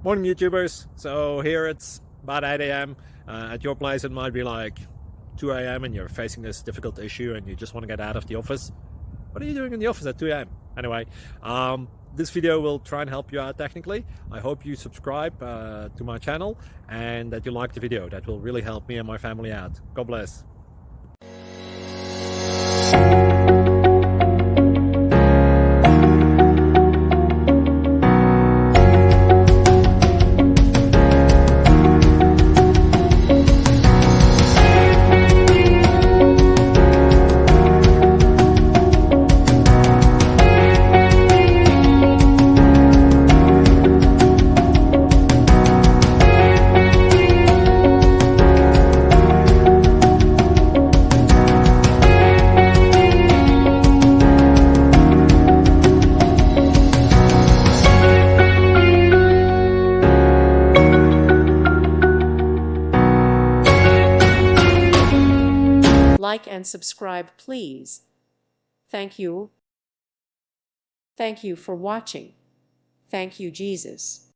Morning YouTubers. So here it's about 8 a.m. At your place it might be like 2 a.m. and you're facing this difficult issue and you just want to get out of the office. What are you doing in the office at 2 a.m.? Anyway, this video will try and help you out technically. I hope you subscribe to my channel and that you like the video. That will really help me and my family out. God bless. Like and subscribe, please. Thank you. Thank you for watching. Thank you, Jesus.